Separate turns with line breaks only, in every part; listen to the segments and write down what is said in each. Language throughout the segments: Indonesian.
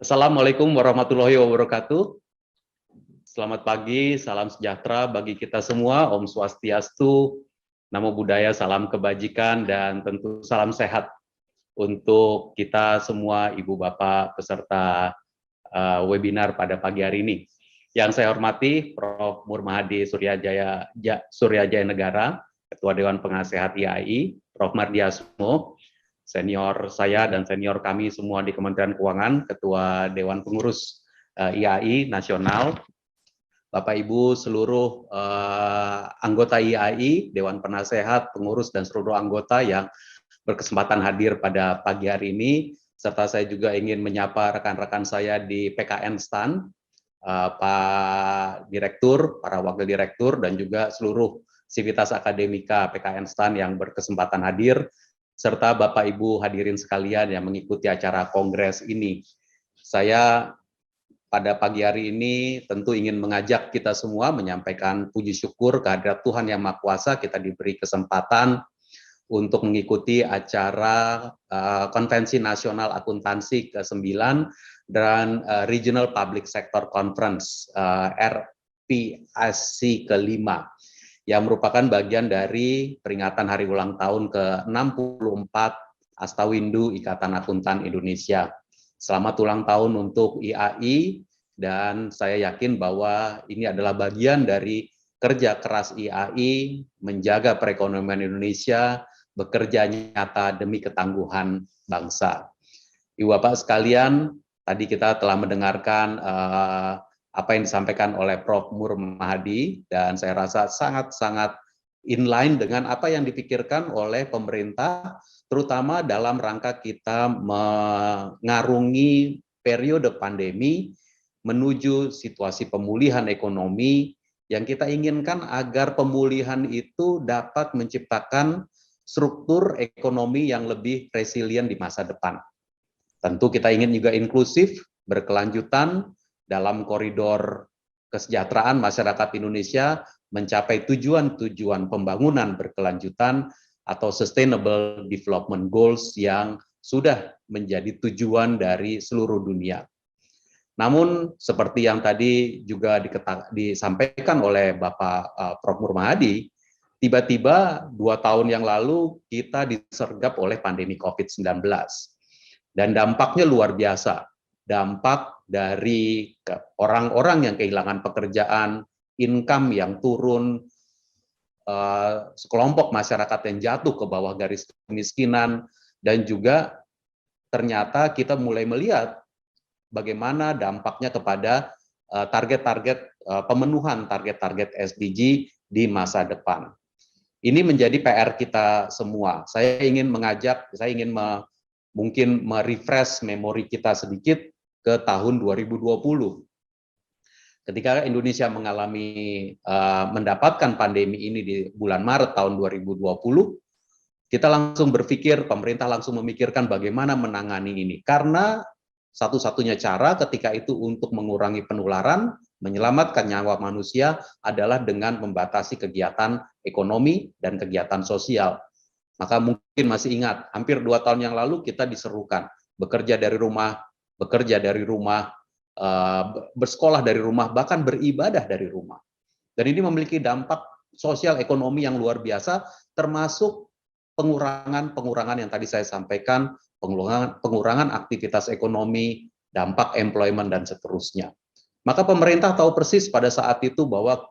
Assalamualaikum warahmatullahi wabarakatuh. Selamat pagi, salam sejahtera bagi kita semua. Om Swastiastu, Namo Buddhaya, salam kebajikan, dan tentu salam sehat untuk kita semua, Ibu Bapak, peserta webinar pada pagi hari ini. Yang saya hormati, Prof. Murmahadi Suryajaya Negara, Ketua Dewan Penasehat IAI, Prof. Mardiasmo, senior saya dan senior kami semua di Kementerian Keuangan, Ketua Dewan Pengurus IAI Nasional, Bapak Ibu seluruh anggota IAI, Dewan Penasehat, pengurus dan seluruh anggota yang berkesempatan hadir pada pagi hari ini, serta saya juga ingin menyapa rekan-rekan saya di PKN STAN, Pak Direktur, para Wakil Direktur, dan juga seluruh sivitas akademika PKN STAN yang berkesempatan hadir, serta Bapak Ibu hadirin sekalian yang mengikuti acara kongres ini. Saya pada pagi hari ini tentu ingin mengajak kita semua menyampaikan puji syukur kehadirat Tuhan Yang Maha Kuasa. Kita diberi kesempatan untuk mengikuti acara Konvensi Nasional Akuntansi ke-9 dan Regional Public Sector Conference RPSC ke-5 yang merupakan bagian dari peringatan hari ulang tahun ke-64 Astawindu Ikatan Akuntan Indonesia. Selamat ulang tahun untuk IAI, dan saya yakin bahwa ini adalah bagian dari kerja keras IAI menjaga perekonomian Indonesia, bekerja nyata demi ketangguhan bangsa. Ibu Bapak sekalian, tadi kita telah mendengarkan apa yang disampaikan oleh Prof. Murmahadi, dan saya rasa sangat-sangat inline dengan apa yang dipikirkan oleh pemerintah, terutama dalam rangka kita mengarungi periode pandemi menuju situasi pemulihan ekonomi yang kita inginkan agar pemulihan itu dapat menciptakan struktur ekonomi yang lebih resilient di masa depan. Tentu kita ingin juga inklusif, berkelanjutan dalam koridor kesejahteraan masyarakat Indonesia mencapai tujuan-tujuan pembangunan berkelanjutan atau Sustainable Development Goals yang sudah menjadi tujuan dari seluruh dunia. Namun seperti yang tadi juga disampaikan oleh Bapak Prof. Murmahadi, tiba-tiba 2 tahun yang lalu kita disergap oleh pandemi COVID-19. Dan dampaknya luar biasa. Dampak dari orang-orang yang kehilangan pekerjaan, income yang turun, sekelompok masyarakat yang jatuh ke bawah garis kemiskinan, dan juga ternyata kita mulai melihat bagaimana dampaknya kepada target-target pemenuhan target-target SDG di masa depan. Ini menjadi PR kita semua. Saya ingin mungkin merefresh memori kita sedikit ke tahun 2020. Ketika Indonesia mendapatkan pandemi ini di bulan Maret tahun 2020, kita langsung berpikir, pemerintah langsung memikirkan bagaimana menangani ini. Karena satu-satunya cara ketika itu untuk mengurangi penularan, menyelamatkan nyawa manusia adalah dengan membatasi kegiatan ekonomi dan kegiatan sosial. Maka mungkin masih ingat, hampir 2 tahun yang lalu kita diserukan, bekerja dari rumah, bersekolah dari rumah, bahkan beribadah dari rumah. Dan ini memiliki dampak sosial ekonomi yang luar biasa, termasuk pengurangan yang tadi saya sampaikan, pengurangan aktivitas ekonomi, dampak employment, dan seterusnya. Maka pemerintah tahu persis pada saat itu bahwa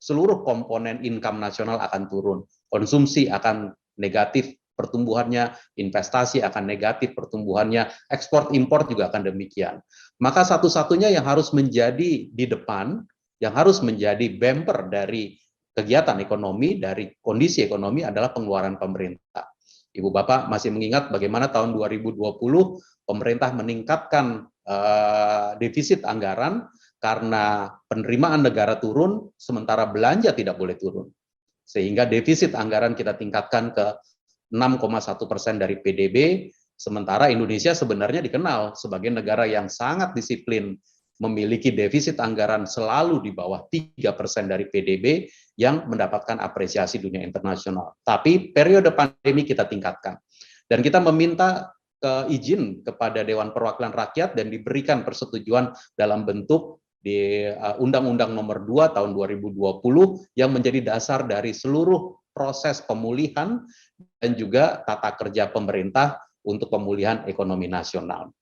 seluruh komponen income nasional akan turun, konsumsi akan negatif pertumbuhannya, investasi akan negatif pertumbuhannya, ekspor impor juga akan demikian. Maka satu-satunya yang harus menjadi di depan, yang harus menjadi bumper dari kegiatan ekonomi, dari kondisi ekonomi adalah pengeluaran pemerintah. Ibu Bapak masih mengingat bagaimana tahun 2020 pemerintah meningkatkan defisit anggaran karena penerimaan negara turun, sementara belanja tidak boleh turun. Sehingga defisit anggaran kita tingkatkan ke 6,1% dari PDB, sementara Indonesia sebenarnya dikenal sebagai negara yang sangat disiplin, memiliki defisit anggaran selalu di bawah 3% dari PDB yang mendapatkan apresiasi dunia internasional. Tapi periode pandemi kita tingkatkan. Dan kita meminta izin kepada Dewan Perwakilan Rakyat dan diberikan persetujuan dalam bentuk di Undang-Undang Nomor 2 Tahun 2020 yang menjadi dasar dari seluruh proses pemulihan dan juga tata kerja pemerintah untuk pemulihan ekonomi nasional.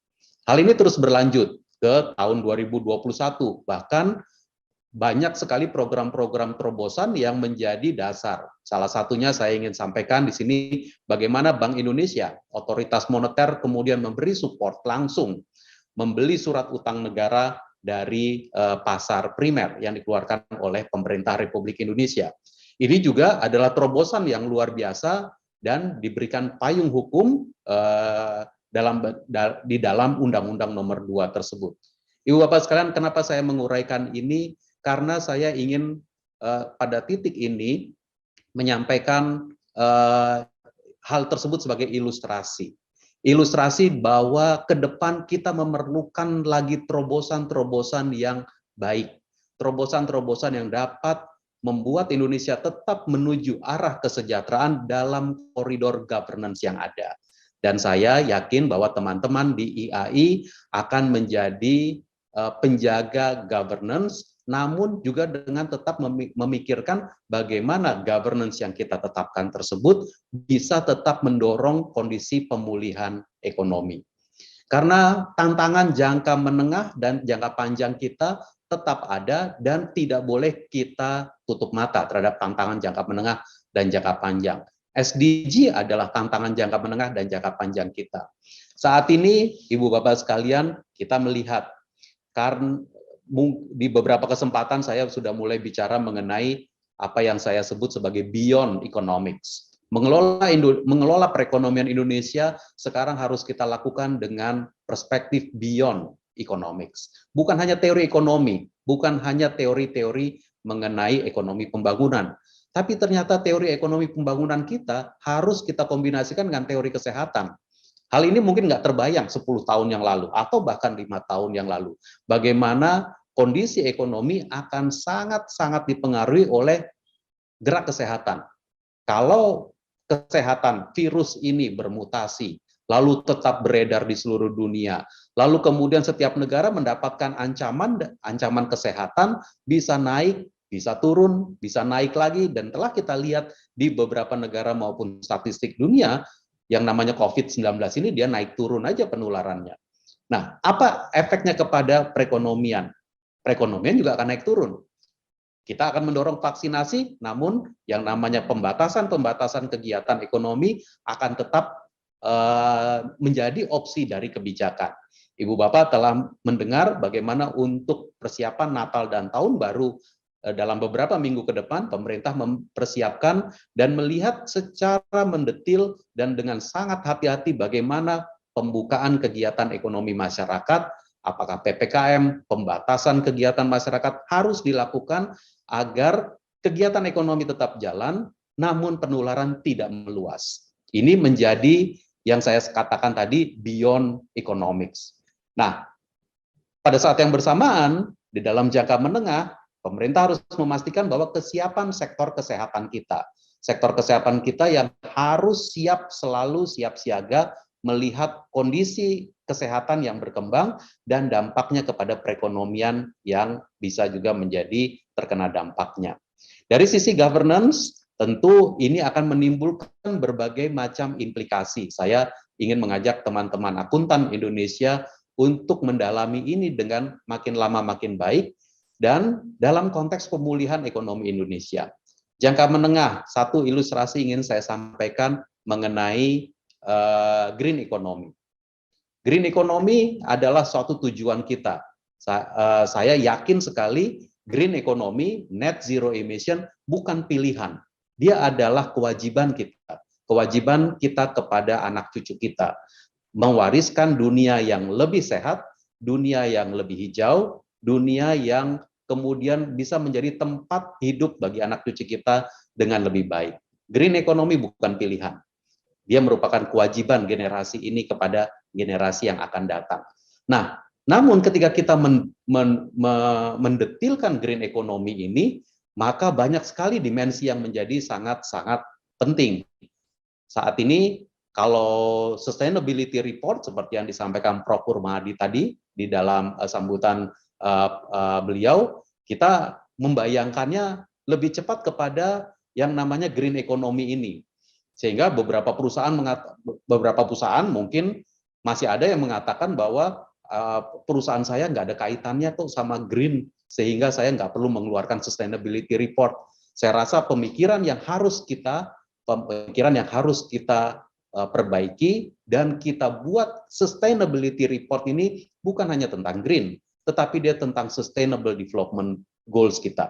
Hal ini terus berlanjut ke tahun 2021, bahkan banyak sekali program-program terobosan yang menjadi dasar. Salah satunya saya ingin sampaikan di sini bagaimana Bank Indonesia, otoritas moneter, kemudian memberi support langsung, membeli surat utang negara dari pasar primer yang dikeluarkan oleh pemerintah Republik Indonesia. Ini juga adalah terobosan yang luar biasa dan diberikan payung hukum di dalam Undang-Undang Nomor 2 tersebut. Ibu Bapak sekalian, kenapa saya menguraikan ini? Karena saya ingin pada titik ini menyampaikan hal tersebut sebagai ilustrasi. Ilustrasi bahwa ke depan kita memerlukan lagi terobosan-terobosan yang baik. Terobosan-terobosan yang dapat membuat Indonesia tetap menuju arah kesejahteraan dalam koridor governance yang ada. Dan saya yakin bahwa teman-teman di IAI akan menjadi penjaga governance, namun juga dengan tetap memikirkan bagaimana governance yang kita tetapkan tersebut bisa tetap mendorong kondisi pemulihan ekonomi. Karena tantangan jangka menengah dan jangka panjang kita tetap ada dan tidak boleh kita tutup mata terhadap tantangan jangka menengah dan jangka panjang. SDG adalah tantangan jangka menengah dan jangka panjang kita. Saat ini, Ibu Bapak sekalian, kita melihat karena di beberapa kesempatan saya sudah mulai bicara mengenai apa yang saya sebut sebagai beyond economics. Mengelola perekonomian Indonesia sekarang harus kita lakukan dengan perspektif beyond economics. Bukan hanya teori ekonomi, bukan hanya teori-teori mengenai ekonomi pembangunan, tapi ternyata teori ekonomi pembangunan kita harus kita kombinasikan dengan teori kesehatan. Hal ini mungkin nggak terbayang 10 tahun yang lalu atau bahkan 5 tahun yang lalu. Bagaimana kondisi ekonomi akan sangat-sangat dipengaruhi oleh gerak kesehatan. Kalau kesehatan virus ini bermutasi, lalu tetap beredar di seluruh dunia, lalu kemudian setiap negara mendapatkan ancaman kesehatan, bisa naik, bisa turun, bisa naik lagi, dan telah kita lihat di beberapa negara maupun statistik dunia, yang namanya COVID-19 ini dia naik turun aja penularannya. Nah, apa efeknya kepada perekonomian? Perekonomian juga akan naik turun. Kita akan mendorong vaksinasi, namun yang namanya pembatasan kegiatan ekonomi akan tetap menjadi opsi dari kebijakan. Ibu Bapak telah mendengar bagaimana untuk persiapan Natal dan Tahun Baru dalam beberapa minggu ke depan, pemerintah mempersiapkan dan melihat secara mendetil dan dengan sangat hati-hati bagaimana pembukaan kegiatan ekonomi masyarakat, apakah PPKM, pembatasan kegiatan masyarakat harus dilakukan agar kegiatan ekonomi tetap jalan, namun penularan tidak meluas. Ini menjadi yang saya katakan tadi beyond economics. Nah, pada saat yang bersamaan, di dalam jangka menengah, pemerintah harus memastikan bahwa kesiapan sektor kesehatan kita yang harus siap selalu siap siaga melihat kondisi kesehatan yang berkembang dan dampaknya kepada perekonomian yang bisa juga menjadi terkena dampaknya. Dari sisi governance, tentu ini akan menimbulkan berbagai macam implikasi. Saya ingin mengajak teman-teman akuntan Indonesia untuk mendalami ini dengan makin lama makin baik, dan dalam konteks pemulihan ekonomi Indonesia. Jangka menengah, satu ilustrasi ingin saya sampaikan mengenai green economy. Green economy adalah suatu tujuan kita. Saya yakin sekali green economy, net zero emission bukan pilihan. Dia adalah kewajiban kita. Kewajiban kita kepada anak cucu kita. Mewariskan dunia yang lebih sehat, dunia yang lebih hijau, dunia yang kemudian bisa menjadi tempat hidup bagi anak cucu kita dengan lebih baik. Green economy bukan pilihan. Dia merupakan kewajiban generasi ini kepada generasi yang akan datang. Nah, namun ketika kita mendetilkan green economy ini, maka banyak sekali dimensi yang menjadi sangat-sangat penting. Saat ini Kalau sustainability report seperti yang disampaikan Prof. Kurmadi tadi di dalam sambutan beliau, kita membayangkannya lebih cepat kepada yang namanya green economy ini. Sehingga beberapa perusahaan mungkin masih ada yang mengatakan bahwa perusahaan saya nggak ada kaitannya tuh sama green, sehingga saya nggak perlu mengeluarkan sustainability report. Saya rasa pemikiran yang harus kita perbaiki, dan kita buat sustainability report ini bukan hanya tentang green, tetapi dia tentang sustainable development goals kita.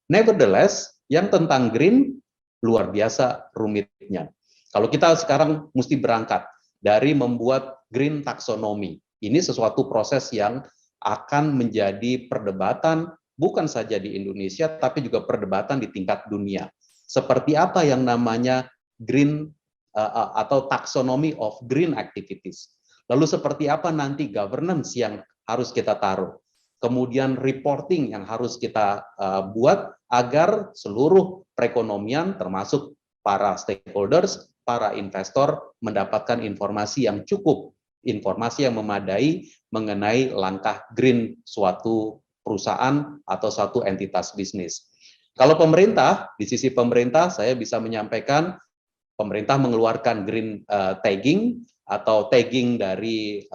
Nevertheless, yang tentang green luar biasa rumitnya. Kalau kita sekarang mesti berangkat dari membuat green taxonomy, ini sesuatu proses yang akan menjadi perdebatan bukan saja di Indonesia, tapi juga perdebatan di tingkat dunia. Seperti apa yang namanya green atau taxonomy of green activities. Lalu seperti apa nanti governance yang harus kita taruh. Kemudian reporting yang harus kita buat agar seluruh perekonomian termasuk para stakeholders, para investor mendapatkan informasi yang cukup, informasi yang memadai mengenai langkah green suatu perusahaan atau suatu entitas bisnis. Kalau pemerintah, di sisi pemerintah saya bisa menyampaikan pemerintah mengeluarkan green tagging atau tagging dari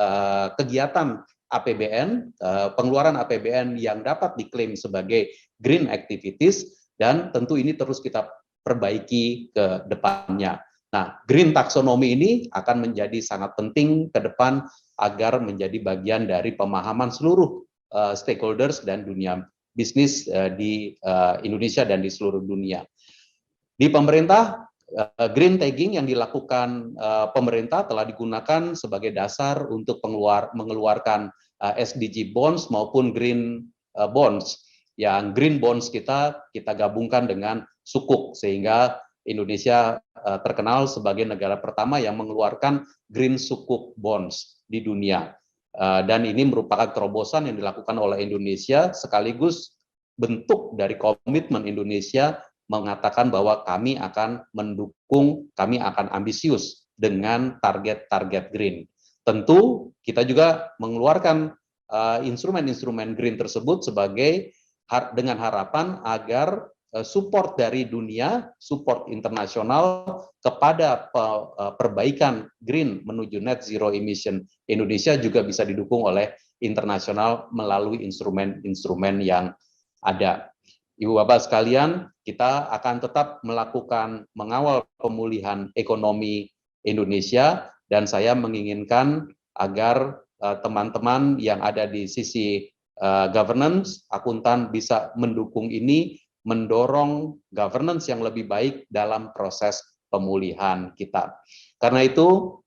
kegiatan APBN, pengeluaran APBN yang dapat diklaim sebagai green activities, dan tentu ini terus kita perbaiki ke depannya. Nah, green taxonomy ini akan menjadi sangat penting ke depan agar menjadi bagian dari pemahaman seluruh stakeholders dan dunia bisnis di Indonesia dan di seluruh dunia. Di pemerintah, green tagging yang dilakukan pemerintah telah digunakan sebagai dasar untuk mengeluarkan SDG bonds maupun green bonds. Yang green bonds kita gabungkan dengan sukuk, sehingga Indonesia terkenal sebagai negara pertama yang mengeluarkan green sukuk bonds di dunia. Dan ini merupakan terobosan yang dilakukan oleh Indonesia sekaligus bentuk dari komitmen Indonesia mengatakan bahwa kami akan mendukung, kami akan ambisius dengan target-target green. Tentu kita juga mengeluarkan instrumen-instrumen green tersebut sebagai dengan harapan agar support dari dunia, support internasional kepada perbaikan green menuju net zero emission Indonesia juga bisa didukung oleh internasional melalui instrumen-instrumen yang ada. Ibu Bapak sekalian, kita akan tetap mengawal pemulihan ekonomi Indonesia, dan saya menginginkan agar teman-teman yang ada di sisi governance, akuntan bisa mendukung ini, mendorong governance yang lebih baik dalam proses pemulihan kita. Karena itu,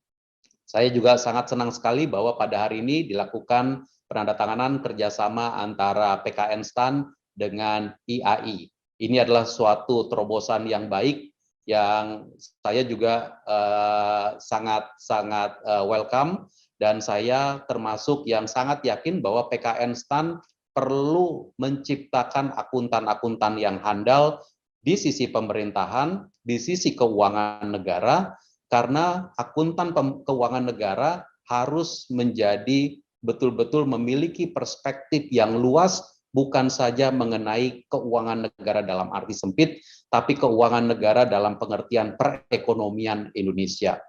saya juga sangat senang sekali bahwa pada hari ini dilakukan penandatanganan kerjasama antara PKN STAN dengan IAI. Ini adalah suatu terobosan yang baik yang saya juga sangat welcome, dan saya termasuk yang sangat yakin bahwa PKN STAN perlu menciptakan akuntan-akuntan yang handal di sisi pemerintahan, di sisi keuangan negara, karena akuntan keuangan negara harus menjadi betul-betul memiliki perspektif yang luas, bukan saja mengenai keuangan negara dalam arti sempit, tapi keuangan negara dalam pengertian perekonomian Indonesia.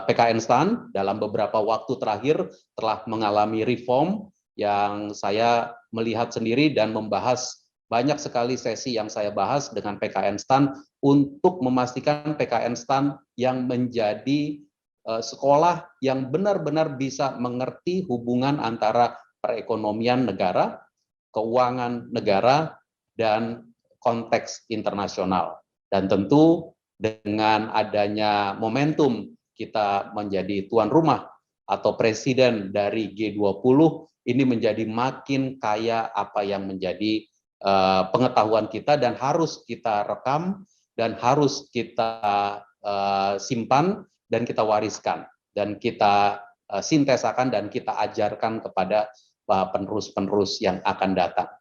PKN STAN dalam beberapa waktu terakhir telah mengalami reform yang saya melihat sendiri dan membahas banyak sekali sesi yang saya bahas dengan PKN STAN untuk memastikan PKN STAN yang menjadi sekolah yang benar-benar bisa mengerti hubungan antara perekonomian negara, keuangan negara, dan konteks internasional. Dan tentu dengan adanya momentum kita menjadi tuan rumah atau presiden dari G20, ini menjadi makin kaya apa yang menjadi pengetahuan kita, dan harus kita rekam, dan harus kita simpan, dan kita wariskan, dan kita sintesakan, dan kita ajarkan kepada penerus-penerus yang akan datang.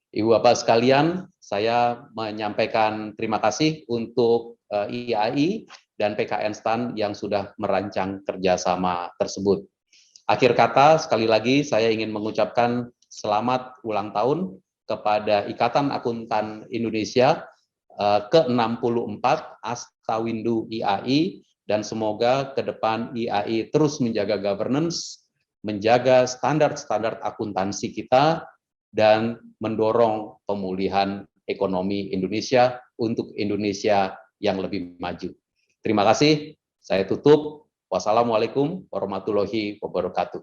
Ibu Bapak sekalian, saya menyampaikan terima kasih untuk IAI dan PKN STAN yang sudah merancang kerjasama tersebut. Akhir kata, sekali lagi saya ingin mengucapkan selamat ulang tahun kepada Ikatan Akuntan Indonesia ke-64 Astawindu IAI, dan semoga ke depan IAI terus menjaga governance, menjaga standar-standar akuntansi kita, dan mendorong pemulihan ekonomi Indonesia untuk Indonesia yang lebih maju. Terima kasih, saya tutup. Wassalamualaikum warahmatullahi wabarakatuh.